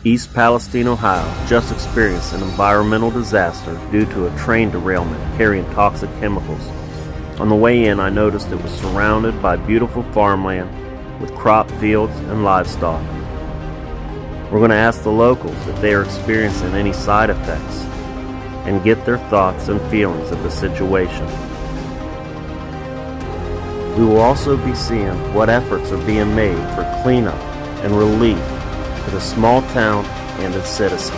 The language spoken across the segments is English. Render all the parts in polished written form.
East Palestine, Ohio just experienced an environmental disaster due to a train derailment carrying toxic chemicals. On the way in, I noticed it was surrounded by beautiful farmland with crop fields and livestock. We're going to ask the locals if they are experiencing any side effects and get their thoughts and feelings of the situation. We will also be seeing what efforts are being made for cleanup and relief for the small town and its citizens.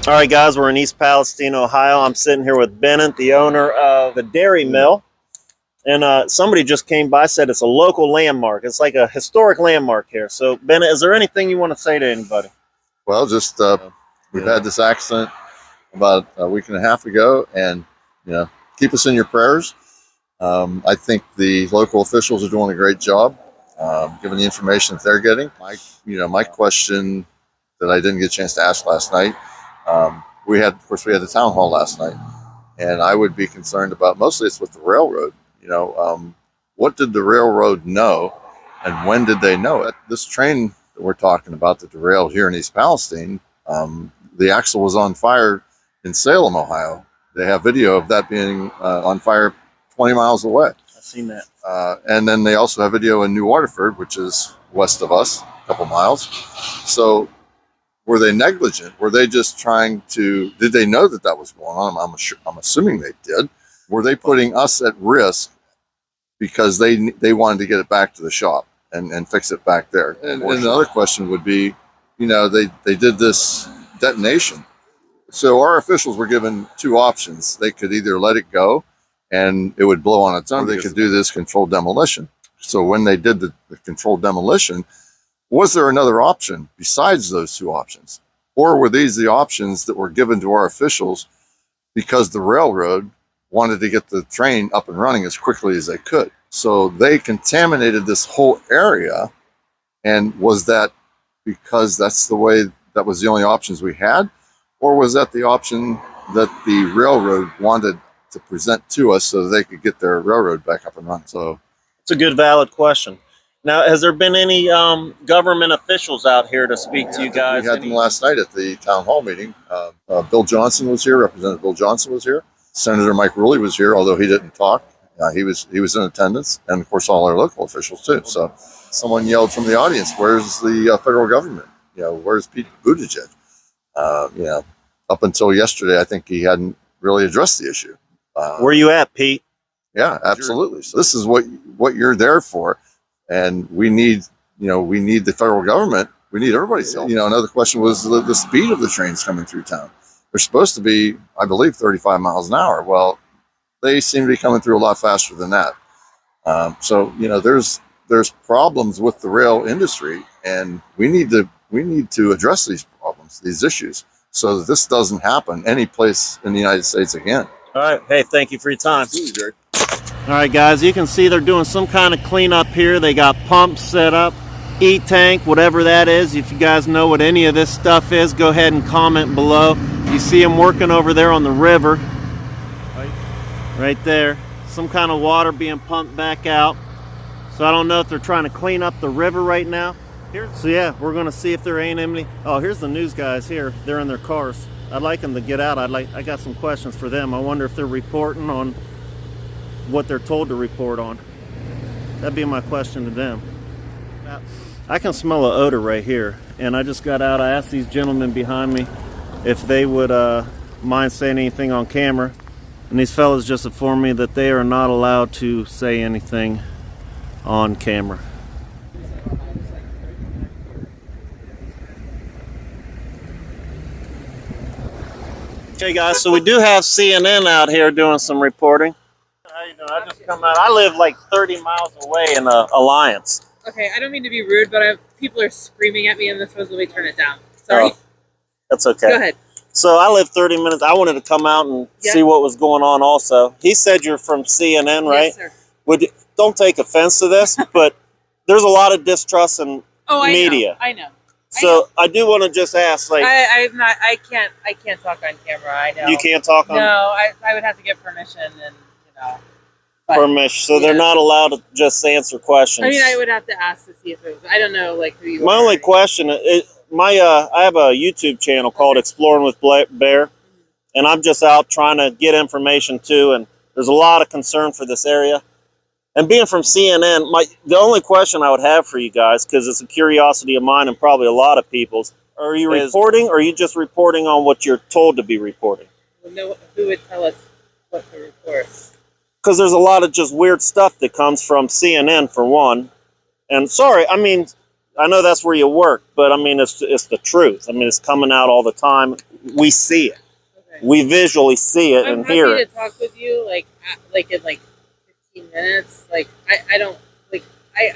All right, guys, we're in East Palestine, Ohio. I'm sitting here with Bennett, the owner of the dairy mill. And somebody just came by, said it's a local landmark. It's like a historic landmark here. So, Bennett, is there anything you want to say to anybody? Well, just we've had this accident about a week and a half ago, and keep us in your prayers. I think the local officials are doing a great job, given the information that they're getting. My question that I didn't get a chance to ask last night. We had the town hall last night, and I would be concerned about mostly it's with the railroad. What did the railroad know, and when did they know it? This train that we're talking about that derailed here in East Palestine, the axle was on fire in Salem, Ohio. They have video of that being on fire 20 miles away. I've seen that. And then they also have video in New Waterford, which is west of us, a couple miles. So were they negligent? Were they just did they know that was going on? I'm assuming they did. Were they putting us at risk because they wanted to get it back to the shop and fix it back there? And another question would be, they did this detonation. So our officials were given two options. They could either let it go and it would blow on its own, or they could do this controlled demolition. So when they did the controlled demolition, was there another option besides those two options? Or were these the options that were given to our officials because the railroad wanted to get the train up and running as quickly as they could? So they contaminated this whole area. And was that because that was the only options we had? Or was that the option that the railroad wanted to present to us so that they could get their railroad back up and running? So it's a good, valid question. Now, has there been any government officials out here to speak to you guys? We had them last night at the town hall meeting. Bill Johnson was here. Representative Bill Johnson was here. Senator Mike Ruley was here, although he didn't talk. He was in attendance, and of course all our local officials too. So someone yelled from the audience, "Where's the federal government? Where's Pete Buttigieg?" Up until yesterday, I think he hadn't really addressed the issue. Where you at, Pete? Yeah, absolutely. So this is what you're there for, and we need the federal government. We need everybody's help. Another question was the speed of the trains coming through town. They're supposed to be, I believe, 35 miles an hour. Well, they seem to be coming through a lot faster than that. So there's problems with the rail industry, and we need to address these problems, these issues, so that this doesn't happen any place in the United States again. All right. Hey, thank you for your time. Absolutely, Jerry. All right, guys, you can see they're doing some kind of cleanup here. They got pumps set up, E-tank, whatever that is. If you guys know what any of this stuff is, go ahead and comment below. You see them working over there on the river. Right there. Some kind of water being pumped back out. So I don't know if they're trying to clean up the river right now. So yeah, we're going to see if there ain't any. Oh, here's the news guys here. They're in their cars. I'd like them to get out. I got some questions for them. I wonder if they're reporting on what they're told to report on. That'd be my question to them. I can smell an odor right here, and I just got out. I asked these gentlemen behind me if they would mind saying anything on camera, and these fellas just informed me that they are not allowed to say anything on camera. Okay guys, so we do have CNN out here doing some reporting. How you doing? I just come out. I live like 30 miles away in Alliance. Okay, I don't mean to be rude, but people are screaming at me and they're supposed to turn it down. Sorry. Oh, that's okay. Go ahead. So I live 30 minutes. I wanted to come out and see what was going on also. He said you're from CNN, right? Yes, sir. Don't take offense to this, but there's a lot of distrust in media. I know. So I do want to just ask, like, I'm not. I can't talk on camera. I know. you can't talk on No, I would have to get permission, and but, permission, so they're not allowed to just answer questions. I mean, I would have to ask to see if it was. I don't know, like who you. My only question, I have a YouTube channel called Exploring with Bear, and I'm just out trying to get information too. And there's a lot of concern for this area. And being from CNN, the only question I would have for you guys, because it's a curiosity of mine and probably a lot of people's, are you reporting, or are you just reporting on what you're told to be reporting? Well, no, who would tell us what to report? Because there's a lot of just weird stuff that comes from CNN, for one. And sorry, I mean, I know that's where you work, but I mean, it's the truth. I mean, it's coming out all the time. We see it. Okay. We visually see it and hear it. I'm happy to talk with you, like in 15 minutes. Like I don't think I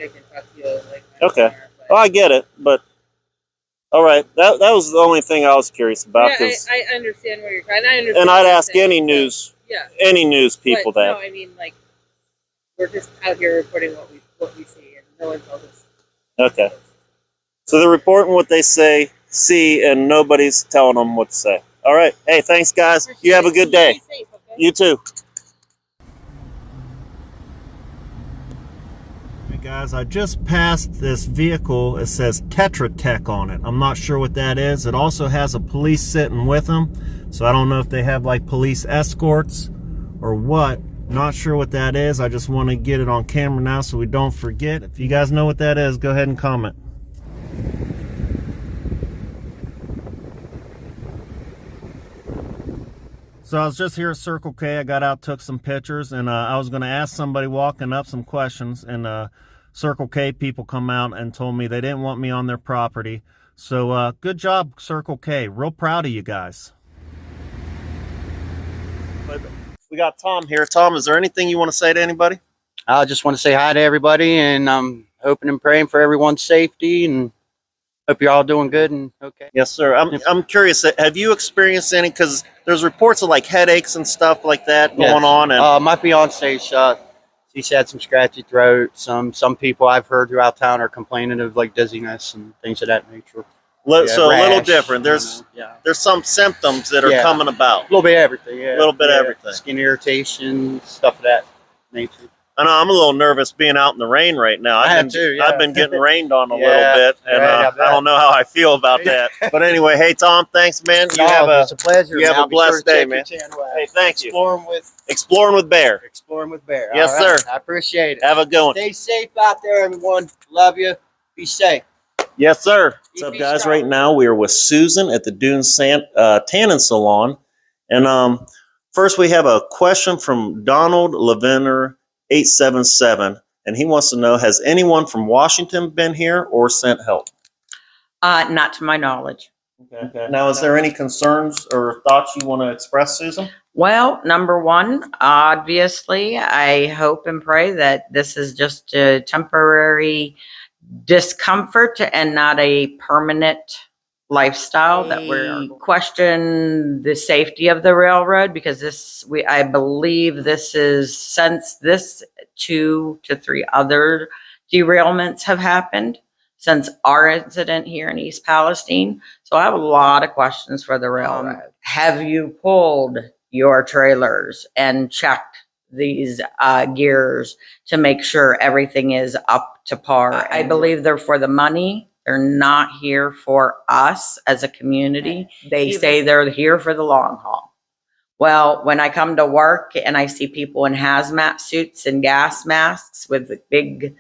can talk to you like. Okay. Well, I get it, but all right. That was the only thing I was curious about. Yeah, I understand where you're trying. And I'd ask any news people that. No, I mean, like, we're just out here reporting what we see, and no one tells us. Okay. So they're reporting what they see, and nobody's telling them what to say. All right. Hey, thanks, guys. You have a good day. Stay safe, okay? You too. Hey, guys, I just passed this vehicle. It says Tetra Tech on it. I'm not sure what that is. It also has a police sitting with them. So I don't know if they have like police escorts or what. Not sure what that is. I just want to get it on camera now so we don't forget. If you guys know what that is, go ahead and comment. So I was just here at Circle K. I got out, took some pictures, and I was going to ask somebody walking up some questions, and Circle K people come out and told me they didn't want me on their property. So good job, Circle K. Real proud of you guys. We got Tom here. Tom, is there anything you want to say to anybody? I just want to say hi to everybody, and I'm hoping and praying for everyone's safety, and hope you're all doing good and okay. Yes, sir. I'm curious. Have you experienced any? Because there's reports of like headaches and stuff like that going on. And my fiance, she's had some scratchy throat. Some people I've heard throughout town are complaining of like dizziness and things of that nature. So rash, a little different. There's some symptoms that are coming about. A little bit of everything. Yeah. A little bit of everything. Skin irritation, stuff of that nature. I know I'm a little nervous being out in the rain right now. I've been getting rained on a little bit, and I don't know how I feel about that. But anyway, hey Tom, thanks, man. It's a pleasure. You have a blessed day, man. Hey, thank you. Exploring with Bear. Exploring with Bear. Yes, right. sir. I appreciate it. Have a good one. Stay safe out there, everyone. Love you. Be safe. Yes, sir. What's up, guys? Right now we are with Susan at the Dune Tannin Salon, and first we have a question from Donald Leviner 877, and he wants to know, has anyone from Washington been here or sent help? Not to my knowledge. Okay. Now, is there any concerns or thoughts you want to express, Susan? Well, number one, obviously, I hope and pray that this is just a temporary discomfort and not a permanent lifestyle, that we're question the safety of the railroad, because I believe this is, since this 2 to 3 other derailments have happened since our incident here in East Palestine. So I have a lot of questions for the railroad. Have you pulled your trailers and checked these gears to make sure everything is up to par? I believe they're for the money. They're not here for us as a community. They say they're here for the long haul. Well, when I come to work and I see people in hazmat suits and gas masks with big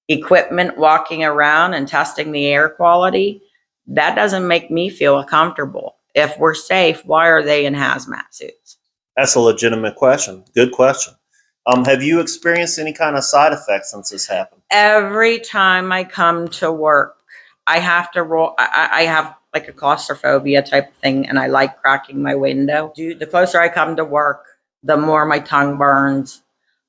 equipment walking around and testing the air quality, that doesn't make me feel comfortable. If we're safe, why are they in hazmat suits? That's a legitimate question. Good question. Have you experienced any kind of side effects since this happened? Every time I come to work, I have to roll. I have like a claustrophobia type thing, and I like cracking my window. The closer I come to work, the more my tongue burns,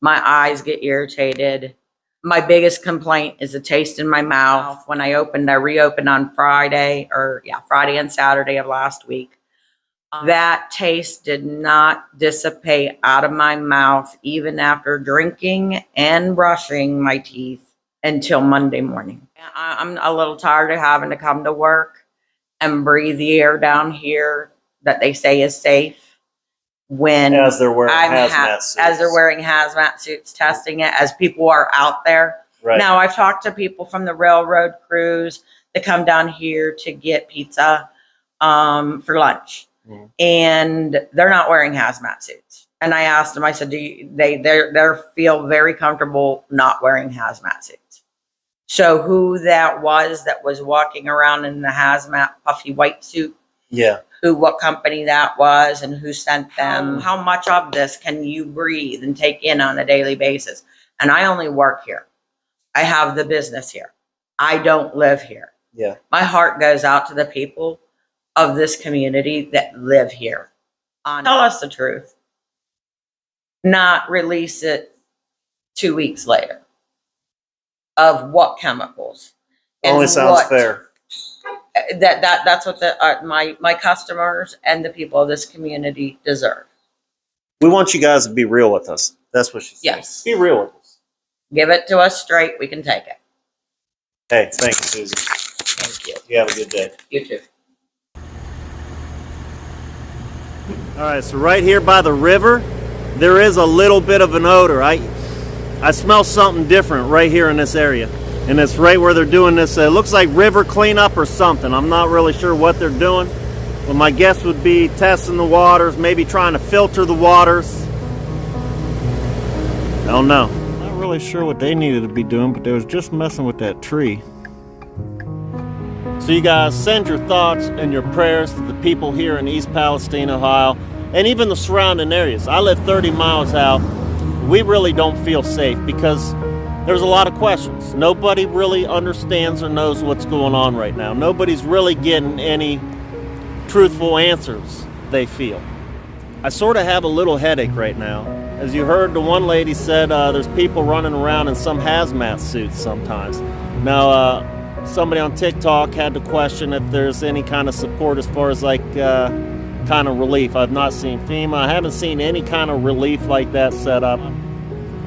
my eyes get irritated. My biggest complaint is the taste in my mouth. When I reopened on Friday and Saturday of last week. That taste did not dissipate out of my mouth even after drinking and brushing my teeth until Monday morning. I'm a little tired of having to come to work and breathe the air down here that they say is safe when As they're wearing hazmat suits. as they're wearing hazmat suits, testing it as people are out there. Right. Now, I've talked to people from the railroad crews that come down here to get pizza for lunch, and they're not wearing hazmat suits. And I asked them, I said, they feel very comfortable not wearing hazmat suits. So who that was walking around in the hazmat puffy white suit, Yeah. what company that was and who sent them, how much of this can you breathe and take in on a daily basis? And I only work here. I have the business here. I don't live here. Yeah. My heart goes out to the people of this community that live here. Tell us the truth. Not release it 2 weeks later. Of what chemicals? and Only sounds what- fair. That's what my customers and the people of this community deserve. We want you guys to be real with us. That's what she said. Yes. Be real with us. Give it to us straight. We can take it. Hey, thank you, Susan. Thank you. You have a good day. You too. All right, so right here by the river, there is a little bit of an odor. I smell something different right here in this area. And it's right where they're doing this. It looks like river cleanup or something. I'm not really sure what they're doing. But my guess would be testing the waters, maybe trying to filter the waters. I don't know. Not really sure what they needed to be doing, but they was just messing with that tree. So you guys send your thoughts and your prayers to the people here in East Palestine, Ohio, and even the surrounding areas. I live 30 miles out. We really don't feel safe because there's a lot of questions. Nobody really understands or knows what's going on right now. Nobody's really getting any truthful answers, they feel. I sort of have a little headache right now. As you heard, the one lady said there's people running around in some hazmat suits sometimes. Now, somebody on TikTok had to question if there's any kind of support as far as like kind of relief. I've not seen FEMA. I haven't seen any kind of relief like that set up.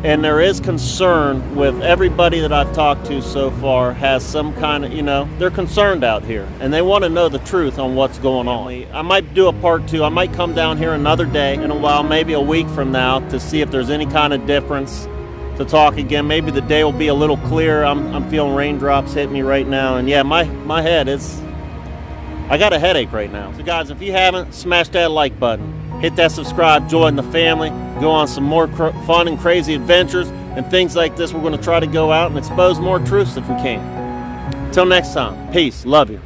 And there is concern with everybody that I've talked to so far has some kind of, they're concerned out here and they want to know the truth on what's going on. I might do a part 2. I might come down here another day in a while, maybe a week from now, to see if there's any kind of difference, to talk again. Maybe the day will be a little clearer. I'm feeling raindrops hit me right now. And yeah, my head is, I got a headache right now. So guys, if you haven't, smash that like button. Hit that subscribe, join the family, go on some more fun and crazy adventures and things like this. We're going to try to go out and expose more truths if we can. Until next time, peace, love you.